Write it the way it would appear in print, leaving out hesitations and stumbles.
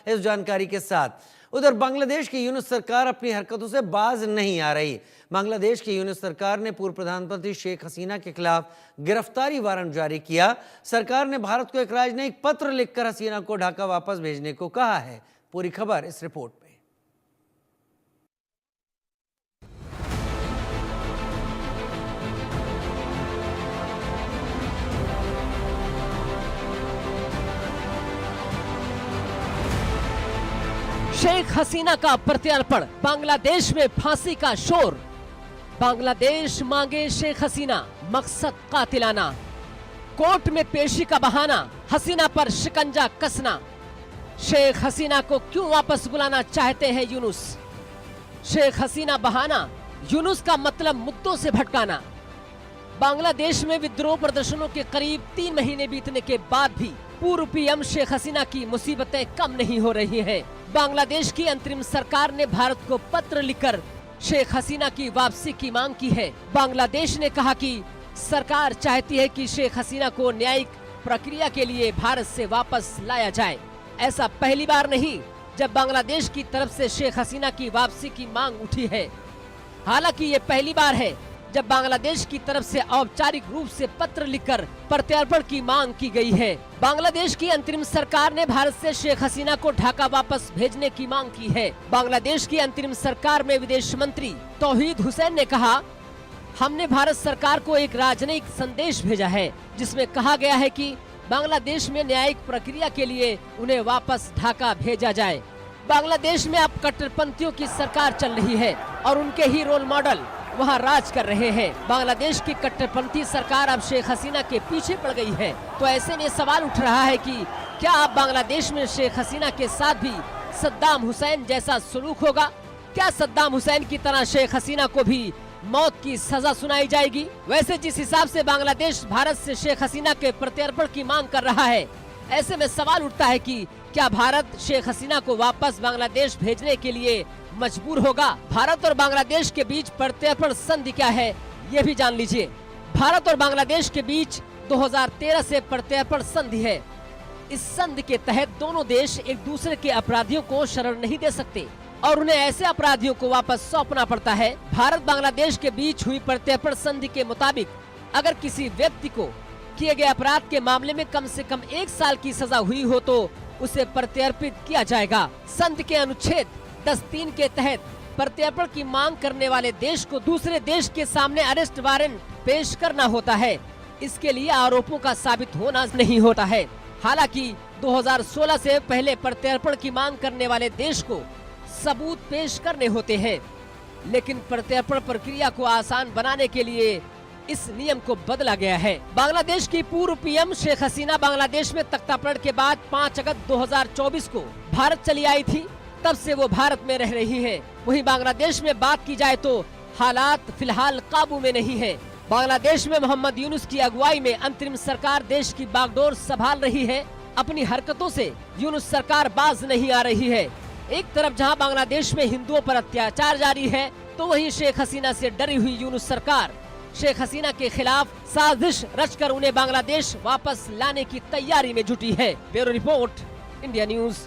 इस जानकारी के साथ। उधर बांग्लादेश की यूनुस सरकार अपनी हरकतों से बाज नहीं आ रही। बांग्लादेश की यूनुस सरकार ने पूर्व प्रधानमंत्री शेख हसीना के खिलाफ गिरफ्तारी वारंट जारी किया। सरकार ने भारत को एक राजनयिक पत्र लिखकर हसीना को ढाका वापस भेजने को कहा है। पूरी खबर इस रिपोर्ट में। शेख हसीना का प्रत्यार्पण, बांग्लादेश में फांसी का शोर। बांग्लादेश मांगे शेख हसीना, मकसद कातिलाना। कोर्ट में पेशी का बहाना, हसीना पर शिकंजा कसना। शेख हसीना को क्यों वापस बुलाना चाहते हैं यूनुस? शेख हसीना बहाना, यूनुस का मतलब मुद्दों से भटकाना। बांग्लादेश में विद्रोह प्रदर्शनों के करीब 3 महीने बीतने के बाद भी पूर्व पीएम शेख हसीना की मुसीबतें कम नहीं हो रही हैं। बांग्लादेश की अंतरिम सरकार ने भारत को पत्र लिखकर शेख हसीना की वापसी की मांग की है। बांग्लादेश ने कहा कि सरकार चाहती है कि शेख हसीना को न्यायिक प्रक्रिया के लिए भारत से वापस लाया जाए। ऐसा पहली बार नहीं जब बांग्लादेश की तरफ से शेख हसीना की वापसी की मांग उठी है। हालांकि ये पहली बार है जब बांग्लादेश की तरफ से औपचारिक रूप से पत्र लिखकर प्रत्यार्पण की मांग की गई है। बांग्लादेश की अंतरिम सरकार ने भारत से शेख हसीना को ढाका वापस भेजने की मांग की है। बांग्लादेश की अंतरिम सरकार में विदेश मंत्री तौहीद हुसैन ने कहा, हमने भारत सरकार को एक राजनयिक संदेश भेजा है जिसमें कहा गया है कि बांग्लादेश में न्यायिक प्रक्रिया के लिए उन्हें वापस ढाका भेजा जाए। बांग्लादेश में अब कट्टरपंथियों की सरकार चल रही है और उनके ही रोल मॉडल वहां राज कर रहे हैं। बांग्लादेश की कट्टरपंथी सरकार अब शेख हसीना के पीछे पड़ गई है। तो ऐसे में सवाल उठ रहा है कि क्या अब बांग्लादेश में शेख हसीना के साथ भी सद्दाम हुसैन जैसा सलूक होगा? क्या सद्दाम हुसैन की तरह शेख हसीना को भी मौत की सजा सुनाई जाएगी? वैसे जिस हिसाब से बांग्लादेश भारत से शेख हसीना के प्रत्यार्पण की मांग कर रहा है, ऐसे में सवाल उठता है कि क्या भारत शेख हसीना को वापस बांग्लादेश भेजने के लिए मजबूर होगा? भारत और बांग्लादेश के बीच प्रत्यार्पण संधि क्या है, ये भी जान लीजिए। भारत और बांग्लादेश के बीच 2013 से प्रत्यार्पण संधि है। इस संधि के तहत दोनों देश एक दूसरे के अपराधियों को शरण नहीं दे सकते और उन्हें ऐसे अपराधियों को वापस सौंपना पड़ता है। भारत बांग्लादेश के बीच हुई प्रत्यार्पण संधि के मुताबिक अगर किसी व्यक्ति को किए गए अपराध के मामले में कम से कम 1 साल की सजा हुई हो तो उसे प्रत्यार्पित किया जाएगा। संधि के अनुच्छेद 10(3) के तहत प्रत्यार्पण की मांग करने वाले देश को दूसरे देश के सामने अरेस्ट वारंट पेश करना होता है। इसके लिए आरोपों का साबित होना नहीं होता है। हालांकि 2016 से पहले प्रत्यार्पण की मांग करने वाले देश को सबूत पेश करने होते हैं, लेकिन प्रत्यार्पण प्रक्रिया को आसान बनाने के लिए इस नियम को बदला गया है। बांग्लादेश की पूर्व पीएम शेख हसीना बांग्लादेश में तख्तापलट के बाद 5 अगस्त 2024 को भारत चली आई थी। तब से वो भारत में रह रही है। वहीं बांग्लादेश में बात की जाए तो हालात फिलहाल काबू में नहीं है। बांग्लादेश में मोहम्मद यूनुस की अगुवाई में अंतरिम सरकार देश की बागडोर संभाल रही है। अपनी हरकतों से यूनुस सरकार बाज नहीं आ रही है। एक तरफ जहां बांग्लादेश में हिंदुओं पर अत्याचार जारी है, तो वहीं शेख हसीना से डरी हुई यूनुस सरकार शेख हसीना के खिलाफ साजिश रचकर उन्हें बांग्लादेश वापस लाने की तैयारी में जुटी है। Bureau report, India news.